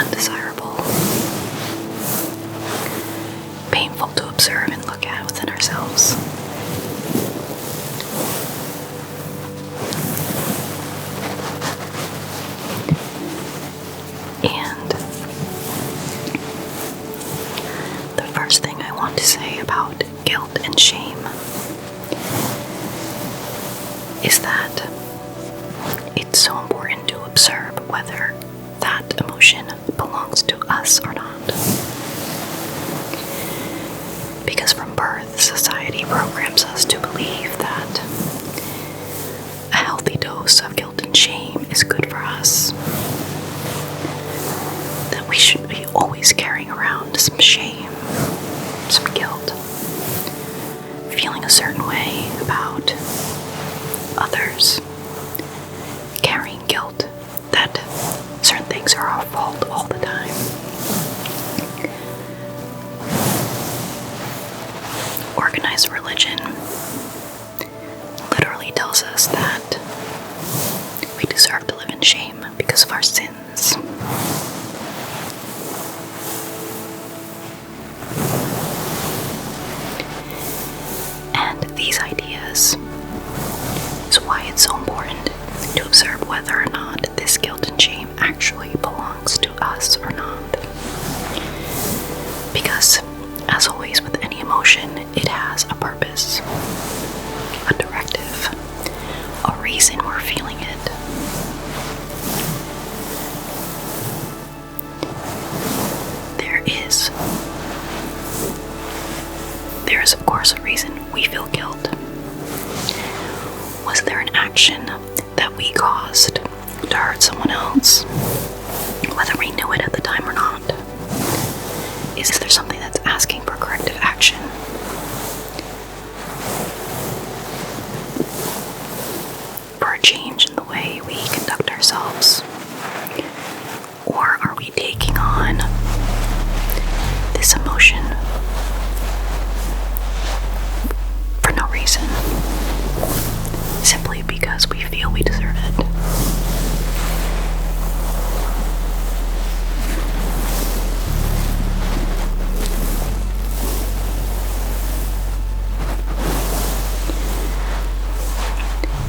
undesirable, painful to observe and look at within ourselves. And the first thing I want to say about guilt and shame is that it's so important to observe whether that emotion belongs to us or not. Because from birth, society programs us to believe that a healthy dose of guilt and shame is good for us. That we should be always carrying around some shame, some guilt, feeling a certain way about others, carrying guilt that certain things are our fault all the time. Organized religion literally tells us that we deserve to live in shame because of our sins. And these ideas is why it's so important to observe whether or not this guilt and shame actually belongs to us or not. Because, as always with any emotion, it has a purpose, a directive, a reason we're feeling it. There is of course a reason we feel guilt. Was there an action that we caused to hurt someone else, whether we knew it at the time or not? Is there something that's asking for corrective action? For a change in the way we conduct ourselves? Or are we taking on this emotion for no reason? Simply because we feel we deserve it.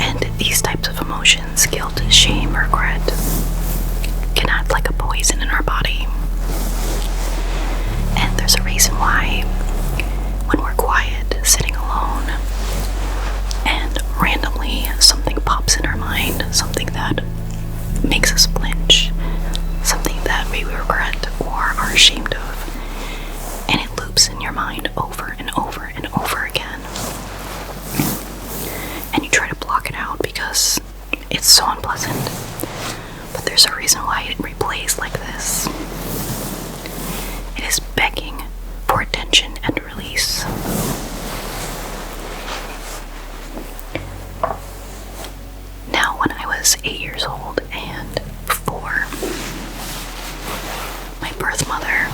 And these types of emotions, guilt, shame, regret, can act like a poison in our body. And there's a reason why when we're quiet, sitting alone, and randomly something pops in our mind, something that makes us flinch, something that we regret or are ashamed of, and it loops in your mind over and over and over again. And you try to block it out because it's so unpleasant. But there's a reason why it replays like this. It is begging for attention and release. Now, when I was 8 years old and 4, my birth mother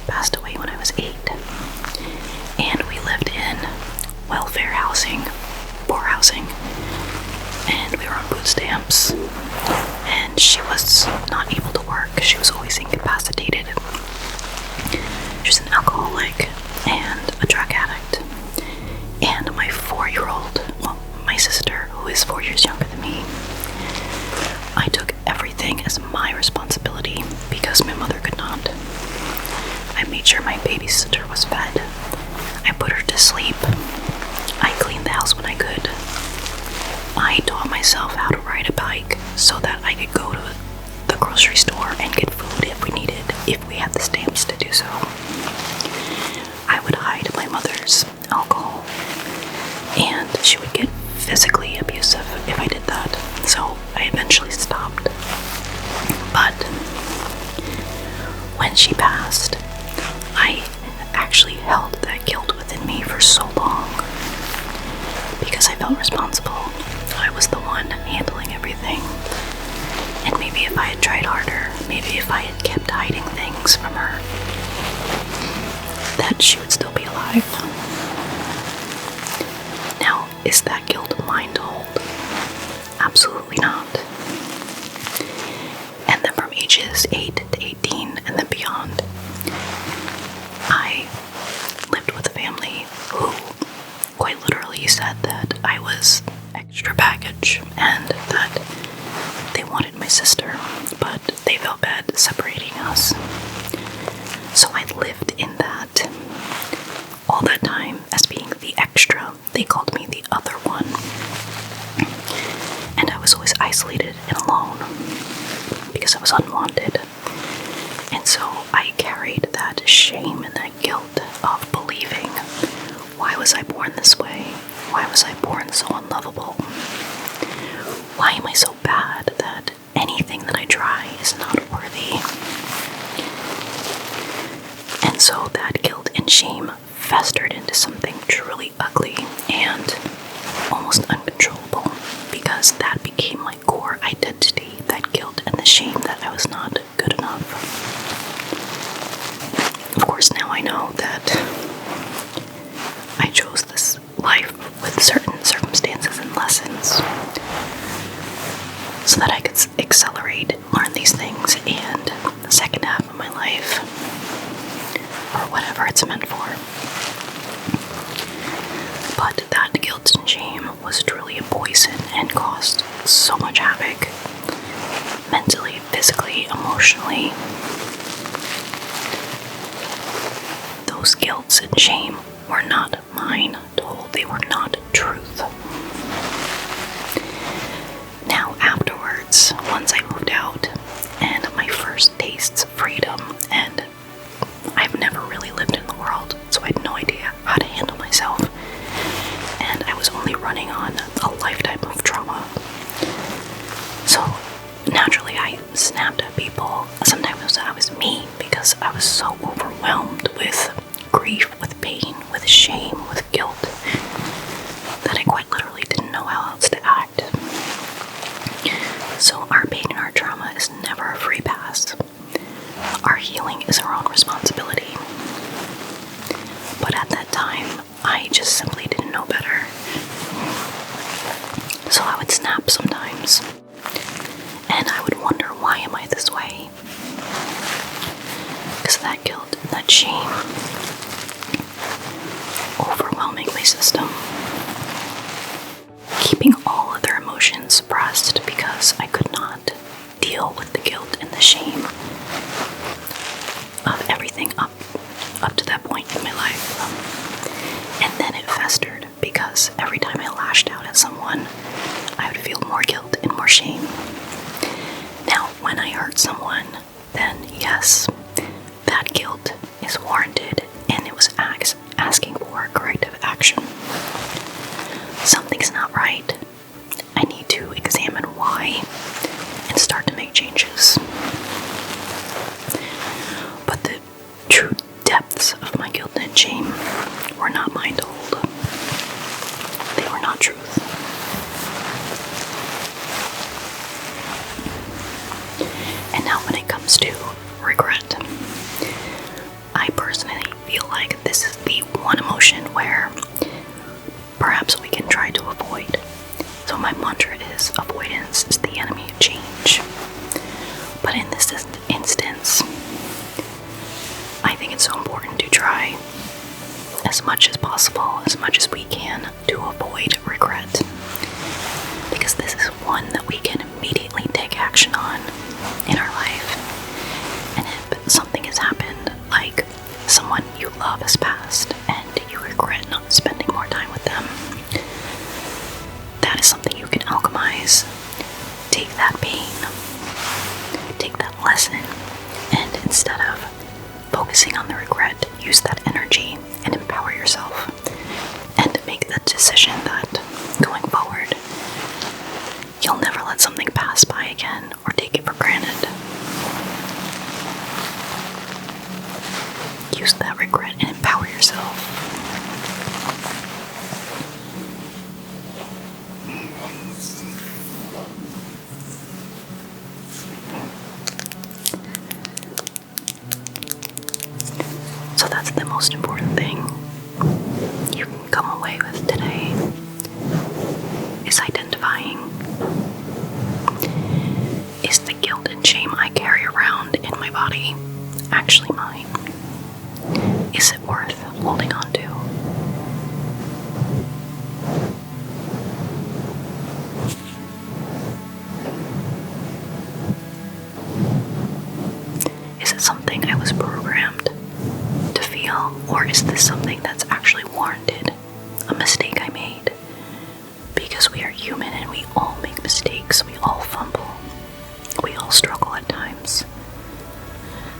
passed away when I was 8, and we lived in welfare housing, poor housing, and we were on food stamps, and she was not able to work. She was always incapacitated. She was an alcoholic and a drug addict. And my 4-year-old, well, my sister, who is 4 years younger than me, I took everything as my responsibility because my mother could not. I made sure my babysitter was fed. I put her to sleep. I cleaned the house when I could. I taught myself how to ride a bike so that I could go to the grocery store and get food if we needed, if we had the stamps to do so. I would hide my mother's alcohol, and she would get physically abusive if I did that, so I eventually stopped. But when she passed, I actually held that guilt within me for so long because I felt responsible. I was the one handling everything. And maybe if I had tried harder, maybe if I had kept hiding things from her, that she would still be alive. Now, is that guilt mine to hold? Absolutely not. And then from ages 8 to beyond. I lived with a family who quite literally said that I was extra baggage and that they wanted my sister, but they felt bad separating us. So I lived in that all that time as being the extra. They called me the other one. And I was always isolated and alone because I was unwanted. And so I carried that shame and that guilt of believing, why was I born this way? Why was I born so unlovable? Why am I so bad that anything that I try is not worthy? And so that guilt and shame festered into something truly ugly and almost uncontrollable, because that became my core identity, that guilt and the shame that I was not good enough. Of course, now I know that I chose this life with certain circumstances and lessons so that I could accelerate, learn these things, and the second half of my life, or whatever it's meant for. But that guilt and shame was truly a poison and caused so much havoc, mentally, physically, emotionally. Those guilts and shame were not mine, told. They were not truth. Now afterwards, once I moved out, and my first tastes of freedom, and I've never really lived in the world, so I had no idea how to handle myself, and I was only running on a lifetime of trauma. So naturally I snapped at people. Sometimes I was mean because I was so overwhelmed with grief, with pain, with shame, with guilt, that I quite literally didn't know how else to act. So our pain and our trauma is never a free pass. Our healing is our own responsibility. But at that time, I just simply didn't know better. So I would snap sometimes, and I would wonder, why am I this way? Because of that guilt and that shame overwhelming my system, keeping all other emotions suppressed because I could not deal with the guilt and the shame of everything up to that point in my life. And then it festered because every time I lashed out at someone, I would feel more guilt and more shame. Now, when I hurt someone, then yes, that guilt is warranted, and it was asking for corrective action. Something's not right. I need to examine why and start to make changes. But the true depths of my guilt and shame were not mine to hold. They were not truth. And now when it comes to regret, I personally feel like this is the one emotion where perhaps we can try to avoid. So my mantra is, avoidance is the enemy of change. But in this instance, I think it's so important to try as much as possible, as much as we can, to avoid regret. Because this is one that we can immediately take action on in our life. And if something has happened, like someone you love has passed and you regret not spending more time with them, that is something you can alchemize. Take that pain, take that lesson, and instead of focusing on the regret, use that energy and empower yourself, and make the decision that going forward, you'll never let something pass by again or take it for granted. Use that regret and empower yourself. So that's the most important thing you can come away with today, is identifying, is the guilt and shame I carry around in my body actually mine? Is it worth holding on to? Is it something I was programmed to feel, or is this something that's actually warranted? A mistake I made? Because we are human and we all make mistakes, we all fumble, we all struggle at times.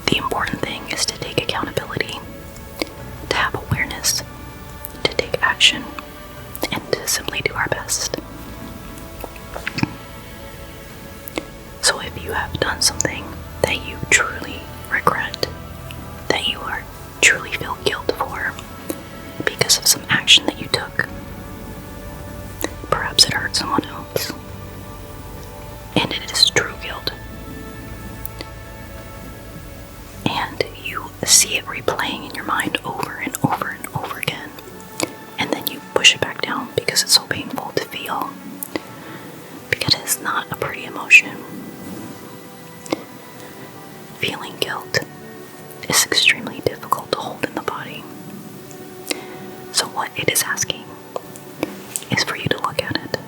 The important thing is to take accountability, to have awareness, to take action, and to simply do our best. So if you have done something that you truly regret, that you are truly feel guilt for because of some action that you took, perhaps it hurt someone else, and it is true guilt, and you see it replaying in your mind over and over and over again, and then you push it back down because it's so painful to feel, because it is not a pretty emotion. Feeling guilt is extremely difficult to hold in the body. So what it is asking is for you to look at it.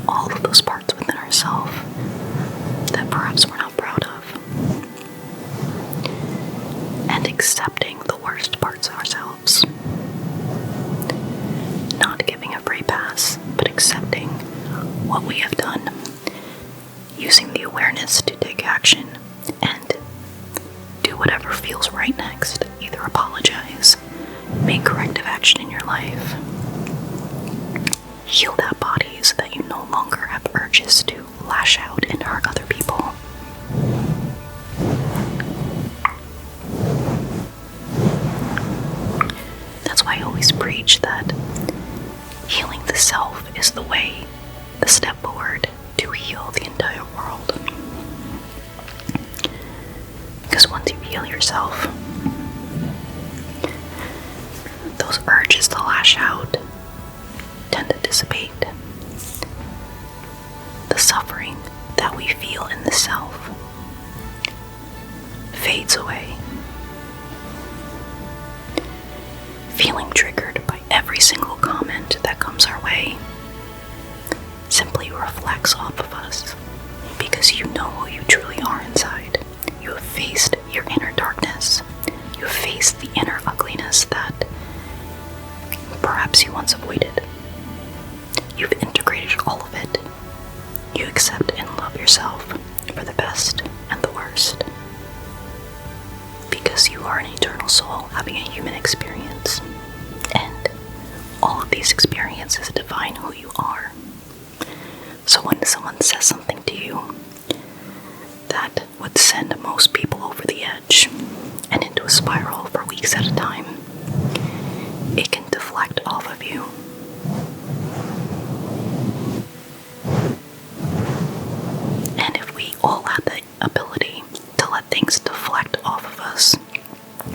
All of those parts within ourselves that perhaps we're not proud of. And accepting the worst parts of ourselves. Not giving a free pass, but accepting what we have done. Using the awareness to take action and do whatever feels right next. Either apologize, make corrective action in your life, heal that body so that you no longer have urges to lash out and hurt other people. That's why I always preach that healing the self is the way, the step forward to heal the entire world. Because once you heal yourself, those urges to lash out tend to dissipate. The suffering that we feel in the self fades away. Feeling triggered by every single comment that comes our way simply reflects off of us, because you know who you truly are inside. You have faced your inner darkness. You have faced the inner ugliness that perhaps you once avoided. You've integrated all of it. You accept and love yourself for the best and the worst. Because you are an eternal soul having a human experience. And all of these experiences define who you are. So when someone says something to you that would send most people over the edge and into a spiral for weeks at a time, it can deflect off of you. And if we all had the ability to let things deflect off of us,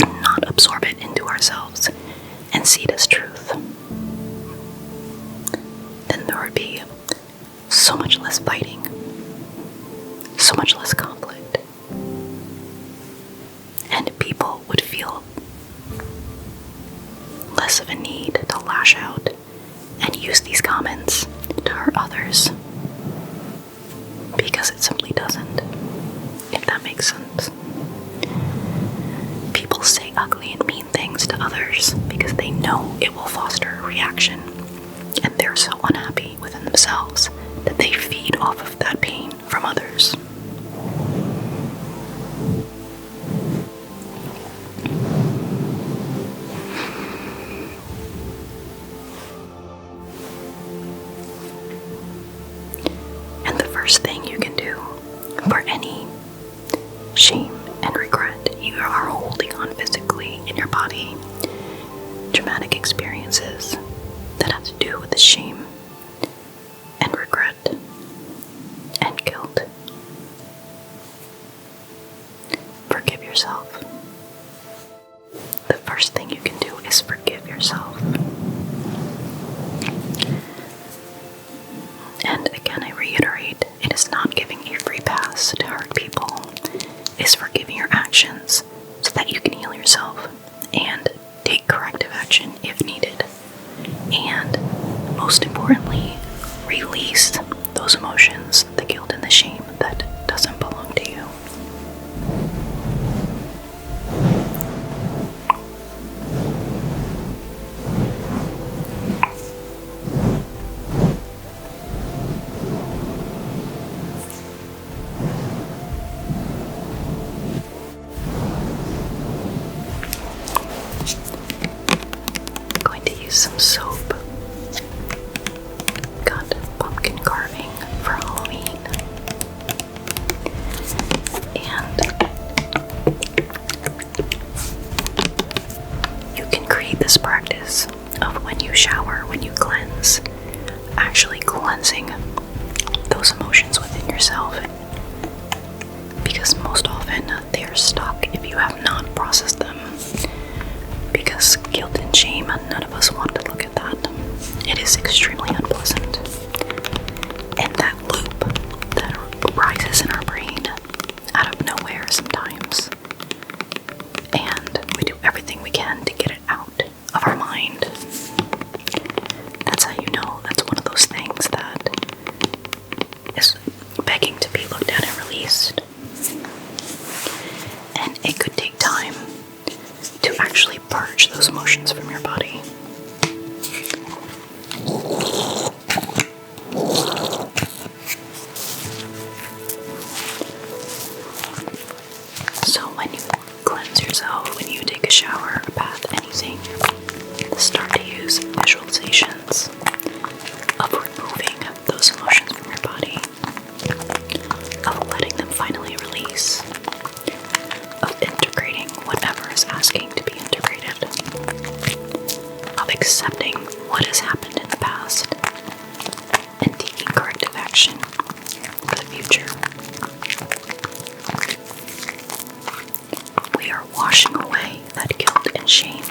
and not absorb it into ourselves and see it as truth, then there would be so much less fighting, so much less conflict, and people would feel less of a need to lash out and use these comments to hurt others, because it simply doesn't, if that makes sense. People say ugly and mean things to others because they know it will foster a reaction, and they're so unhappy within themselves that they feed off of that pain from others. And the first thing you can do for any shame and regret you are holding on physically in your body, traumatic experiences that have to do with the shame and regret and guilt. Forgive yourself. The first thing you can do is forgive yourself. And again, I reiterate, it is not giving a free pass to hurt people. It is forgiving your actions so that you can heal yourself and take corrective action if needed. And most importantly, release those emotions, the guilt and the shame that doesn't belong to you. I'm going to use some soap. Got pumpkin carving for Halloween. And you can create this practice of when you shower, when you cleanse, actually cleansing those emotions within yourself. Because most often they are stuck if you have not processed them. Because guilt and shame, none of us want to look at that. It is extremely unpleasant. And that loop that rises in our brain out of nowhere sometimes. And we do everything we can to get it out of our mind. That's how you know that's one of those things that is begging to be looked at and released. And it could take time to actually purge those emotions from your body. So when you cleanse yourself, when you take a shower, a bath, anything, start to use visualizations of removing those emotions from your body, of letting them finally release, of integrating whatever is asking to be integrated, of accepting what has happened in the past, and taking corrective action for the future. We are washing away that guilt and shame,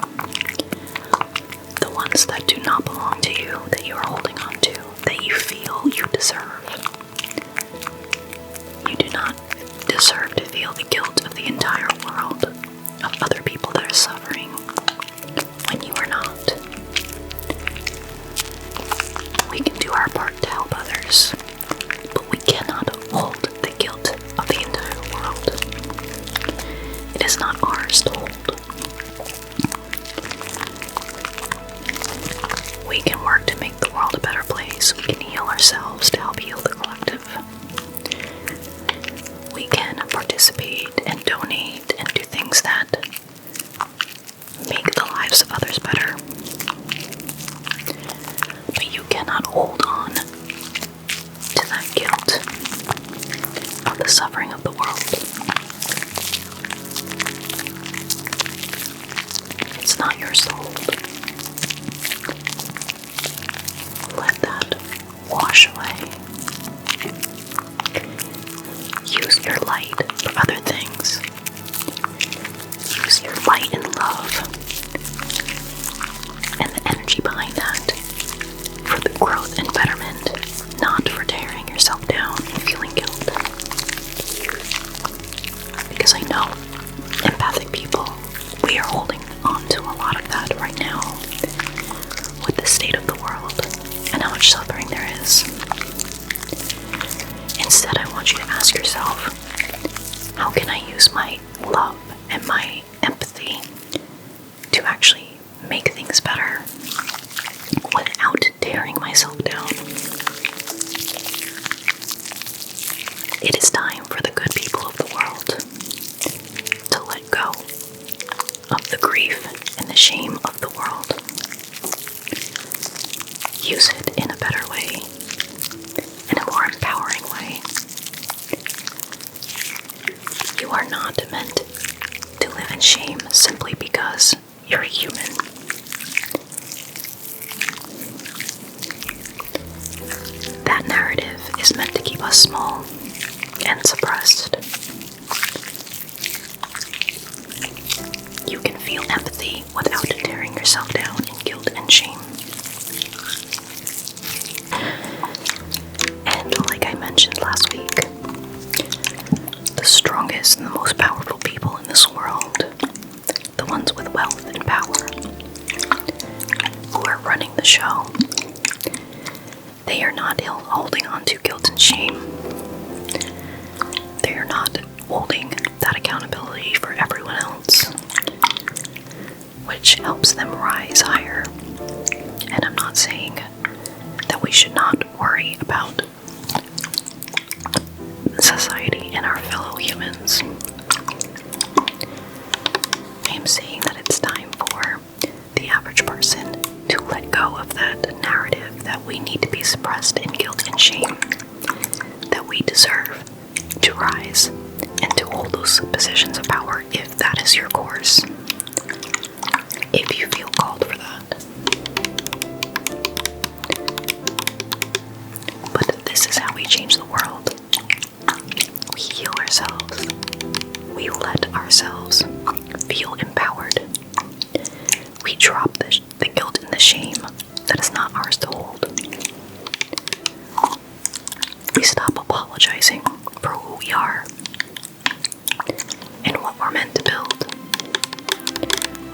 the ones that do not belong to you, that you are holding on to, that you feel you deserve. You do not deserve to feel the guilt of the entire world, of other people that are suffering, when you are not. We can do our part to help others, but we cannot hold the guilt of the entire world. It is not ours to hold. We can work to make the world a better place. We can heal ourselves to help heal the collective. We can participate and donate and do things that make the lives of others better. But you cannot hold on to that guilt of the suffering of the world. It's not yours to hold. Let that wash away. Use your light for other things. Use your light and love and the energy behind that for the growth and betterment, not for tearing yourself down and feeling guilt. Because I know empathic people, we are holding on to a lot of that right now with the state of the world and how much suffering there is. Instead, I want you to ask yourself, how can I use my love and my empathy to actually make things better without tearing myself down? It is time for the good people of the world to let go of the grief and the shame of the world. Use it in a better way, in a more empowering way. You are not meant to live in shame simply because you're a human. That narrative is meant to keep us small and suppressed. You can feel empathy without tearing yourself down in guilt and shame. And like I mentioned last week, the strongest and the most powerful people in this world show, they are not holding on to guilt and shame. They are not holding that accountability for everyone else, which helps them rise higher. And I'm not saying that we should not worry about society and our fellow humans. I am saying that it's time for the average person to let go of that narrative that we need to be suppressed in guilt and shame, that we deserve to rise and to hold those positions of power if that is your course, if you feel called for that. But this is how we change the world. We heal ourselves. We let ourselves feel empowered. We drop the guilt and the shame that is not ours to hold. We stop apologizing for who we are and what we're meant to build.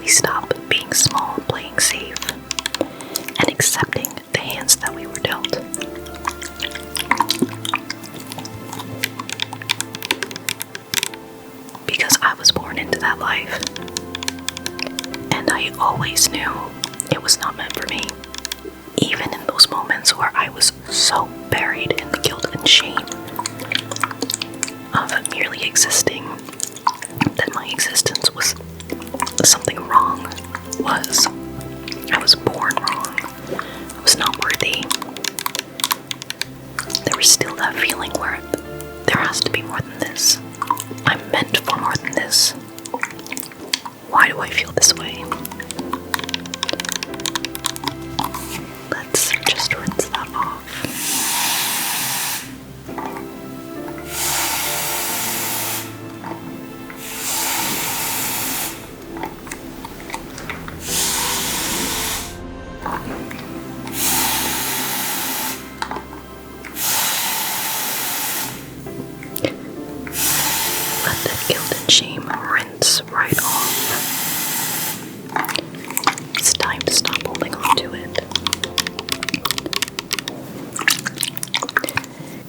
We stop being small and playing safe and accepting the hands that we were dealt. Because I was born into that life, and I always knew it was not meant for me. Even in those moments where I was so buried in the guilt and shame of merely existing, that my existence was something wrong, I was born wrong, I was not worthy. There was still that feeling where there has to be more than this. I'm meant for more than this. Why do I feel this way? Let's just rinse that off. Let that guilt and shame rinse right off. It's time to stop holding on to it.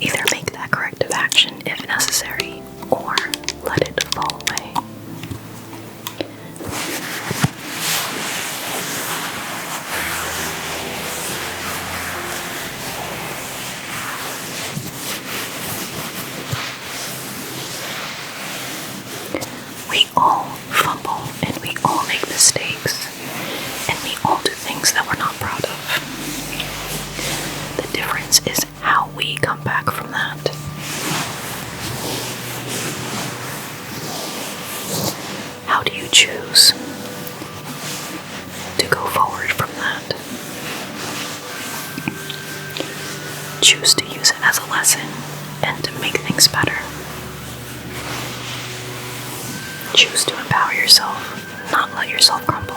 Either make that corrective action if necessary, or let it fall away. We all fumble and we all make mistakes and we all do things that we're not proud of. The difference is how we come back from that. How do you choose to go forward from that? Choose to use it as a lesson and to make things better. Choose to empower yourself, not let yourself crumble.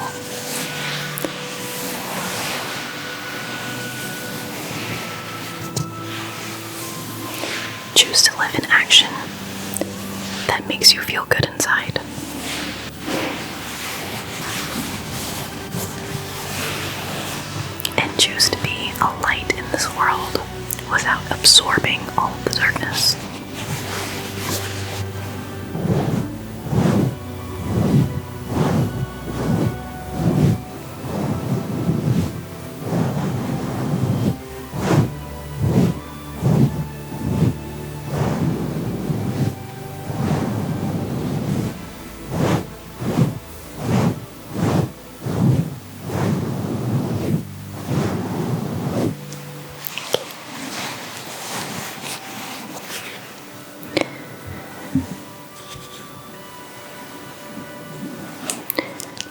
Choose to live in action that makes you feel good inside. And choose to be a light in this world without absorbing all of the darkness.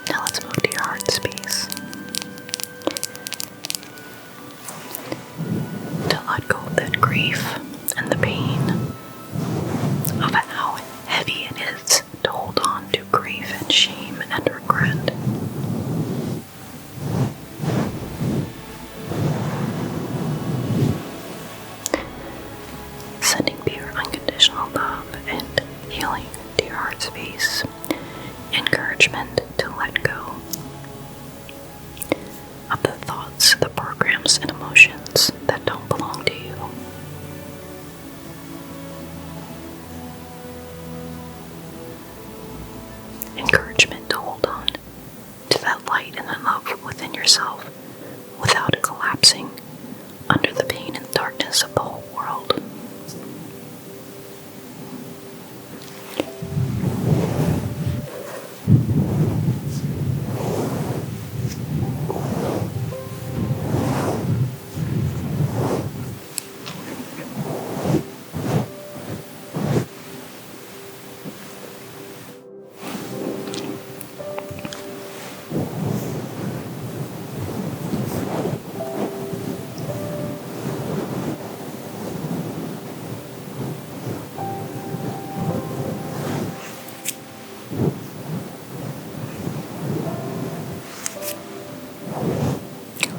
Now let's move to your heart space. To let go of that grief and the pain of how heavy it is to hold on to grief and shame and regret. Sending pure unconditional love and healing to your heart space. Encouragement to let go of the thoughts, the yourself without collapsing under the pain and darkness of the whole world.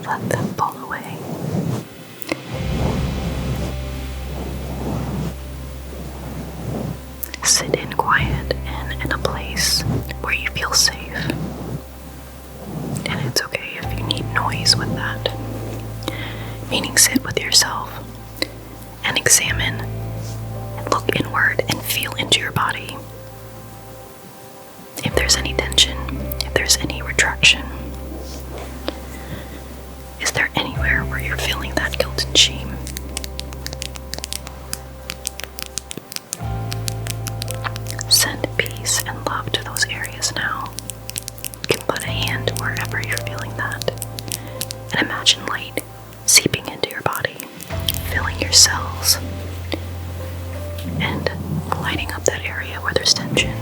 Let them fall away. Sit in quiet and in a place where you feel safe. And it's okay if you need noise with that. Meaning sit with yourself and examine and look inward and feel into your body. If there's any tension, if there's any retraction, is there anywhere where you're feeling that guilt and shame? Send peace and love to those areas now. You can put a hand wherever you're feeling that. And imagine light seeping into your body, filling your cells, and lighting up that area where there's tension.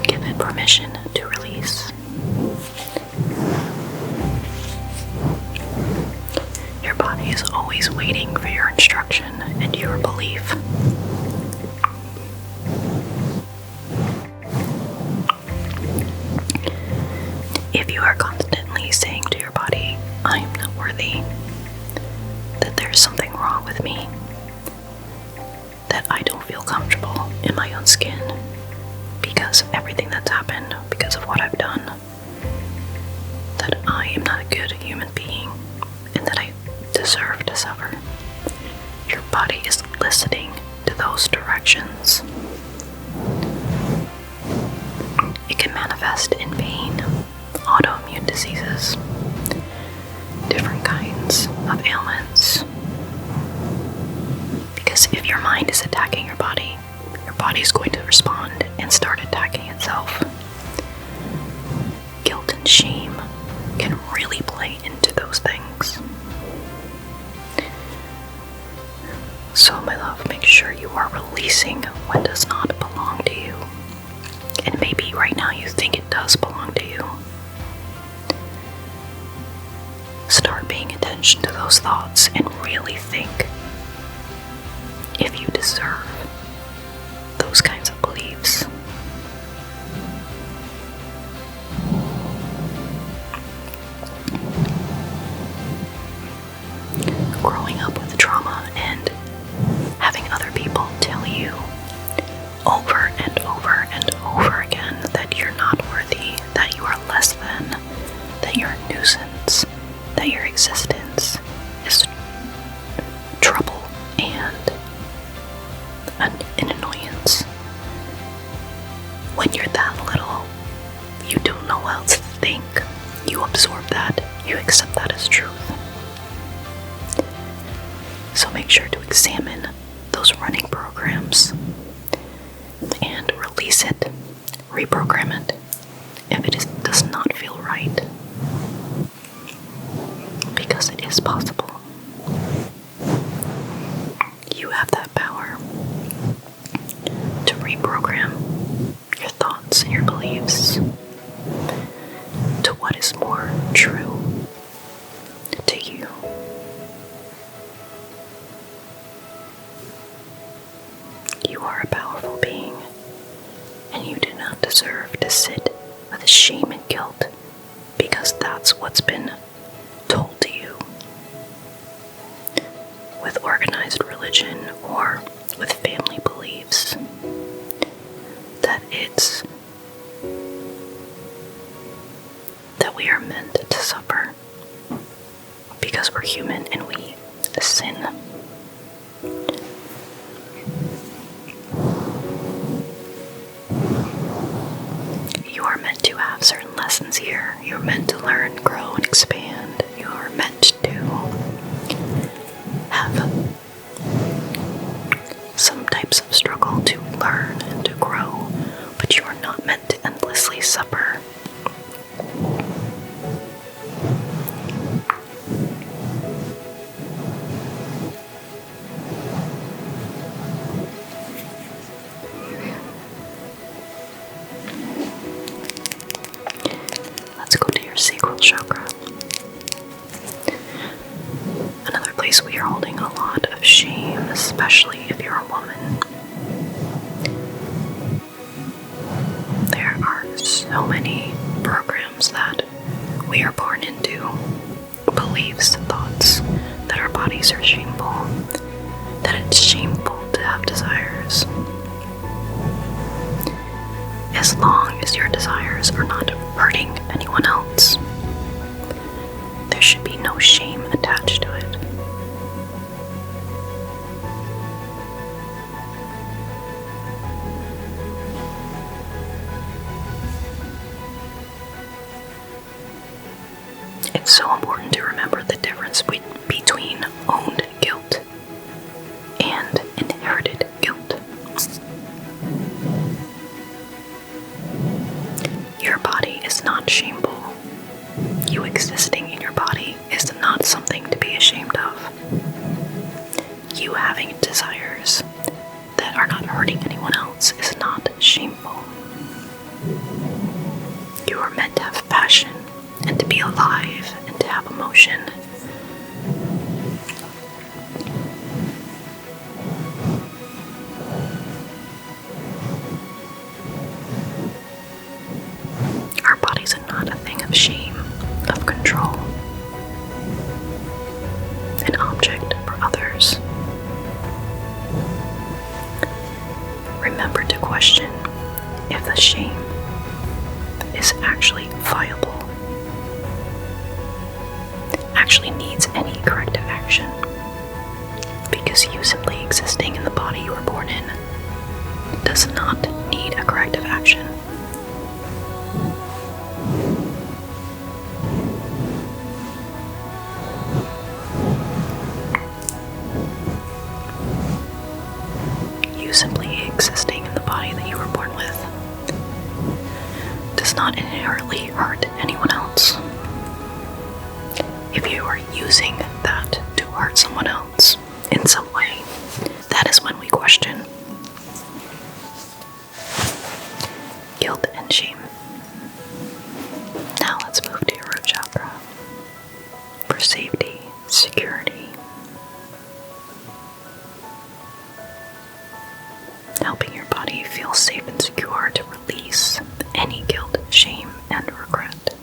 Give it permission to release. Your body is always waiting for your instruction and your belief. If you are constantly saying to your body, I am not worthy, that there's something wrong with me, that I don't feel comfortable in my own skin because of everything that's happened, because of what I've done, that I am not a good human being, and that I deserve to suffer. Your body is listening to those directions. It can manifest in pain, autoimmune diseases, different kinds of ailments. Because if your mind is attacking your body is going to respond and start attacking itself. Guilt and shame can really play into those things. So, my love, make sure you are releasing what does not belong to you. And maybe right now you think it does belong to you. Start paying attention to those thoughts and really think if you deserve those kinds of beliefs. Growing up with trauma and having other people tell you over and over and over again that you're not worthy, that you are less than, that you're a nuisance, that your existence is trouble and an annoyance. When you're that little, you don't know what else to think. You absorb that, you accept that as truth. So make sure to examine those running programs and release it, reprogram it if it does not feel right. Because it is possible. You have that power to reprogram your thoughts and your beliefs to what is more true to you. You are a powerful being, and you do not deserve to sit with shame and guilt because that's what's been told to you. With organized religion or with family beliefs, that we are meant to suffer because we're human and we sin. You are meant to have certain lessons here. You're meant to learn, grow, and experience so many programs that we are born into, beliefs, thoughts that our bodies are shameful, that it's shameful to have desires. As long as your desires are not hurting anyone else, there should be no shame attached to it. It's so important to remember the difference between owned guilt and inherited guilt. Your body is not shameful. You existing in your body is not something to be ashamed of. You having desires that are not hurting anyone else is not shameful. You are meant to have passion and to be alive and to have emotion. Our bodies are not a thing of shame, of control, an object for others. Remember to question if the shame is actually viable, actually needs any corrective action, because you simply existing in the body you were born in does not need a corrective action. You simply existing in the body that you were born with does not inherently hurt anyone else. If you are using that to hurt someone else in some way, that is when we question guilt and shame. Now let's move to your root chakra for safety, security, helping your body feel safe and secure to release any guilt, shame, and regret.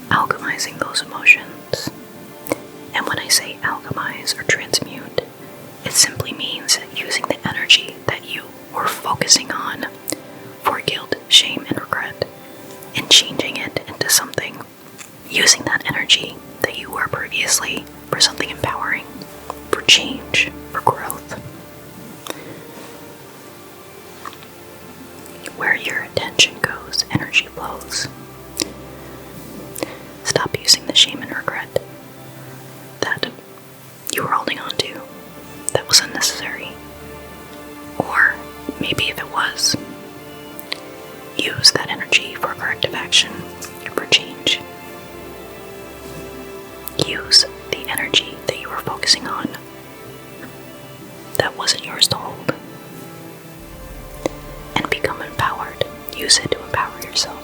Alchemizing those emotions. And when I say alchemize or transmute, it simply means using the energy that you were focusing on for guilt, shame, and regret, and changing it into something, using that energy that you were previously for something empowering, for change, for growth. Where your attention goes, energy flows. Stop using the shame and regret that you were holding on to that was unnecessary. Or maybe if it was, use that energy for corrective action and for change. Use the energy that you were focusing on that wasn't yours to hold, and become empowered. Use it to empower yourself.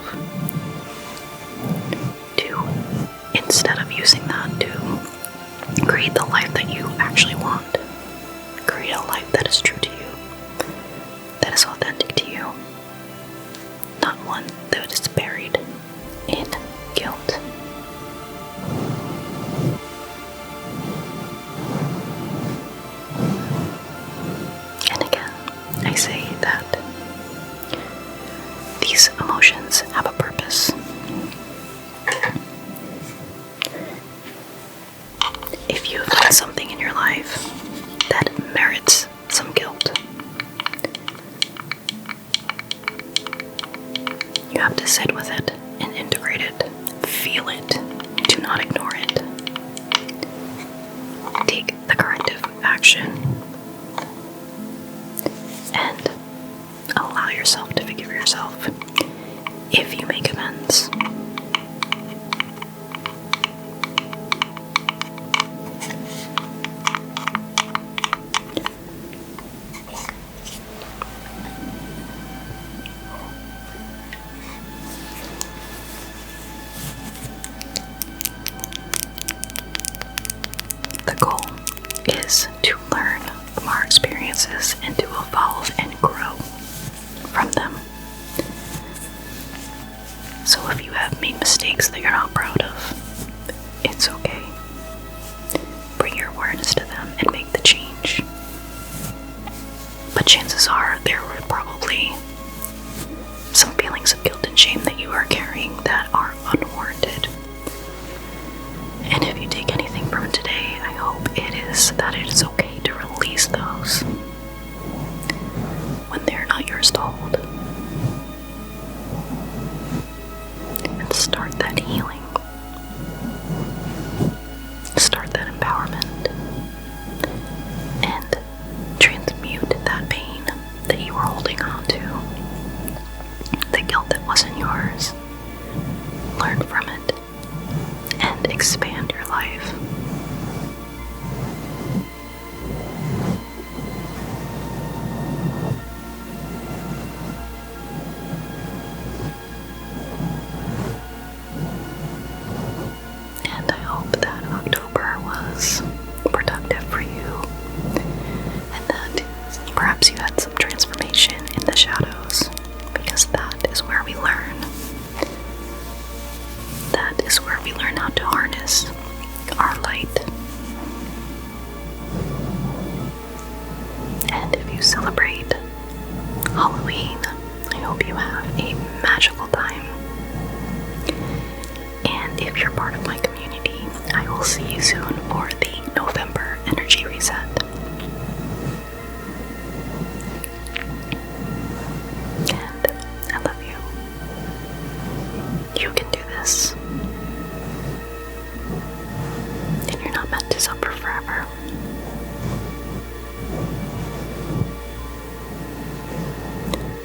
Instead of using that to create the life that you actually want, create a life that is true to you, that is authentic to you, not one that is buried in guilt. And again, I say that these emotions have a purpose. If you have done something in your life that merits some guilt, you have to sit with it and integrate it. Feel it. Do not ignore it. Take the corrective action and allow yourself to forgive yourself if you make amends. The goal is to learn from our experiences and to evolve and grow from them. but chances are there were probably some feelings of guilt and shame that you are carrying that are unwarranted. And if you take anything from today, I hope it is that it is okay to release those when they're not yours to hold. And start that healing. Start that empowerment. And transmute that pain that you were holding on to. The guilt that wasn't yours. Learn from it. And expand your life. And I hope that October was productive for you, and that perhaps you had some transformation in the shadows, because that is where we learn. That is where we learn how to harness our light. And if you celebrate Halloween, I hope you have a magical time. And if you're part of my community, I will see you soon for the November energy reset. And I love you. You can do this. And you're not meant to suffer forever.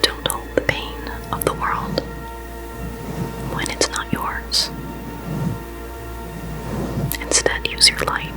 Don't hold the pain of the world when it's not yours. Instead, use your light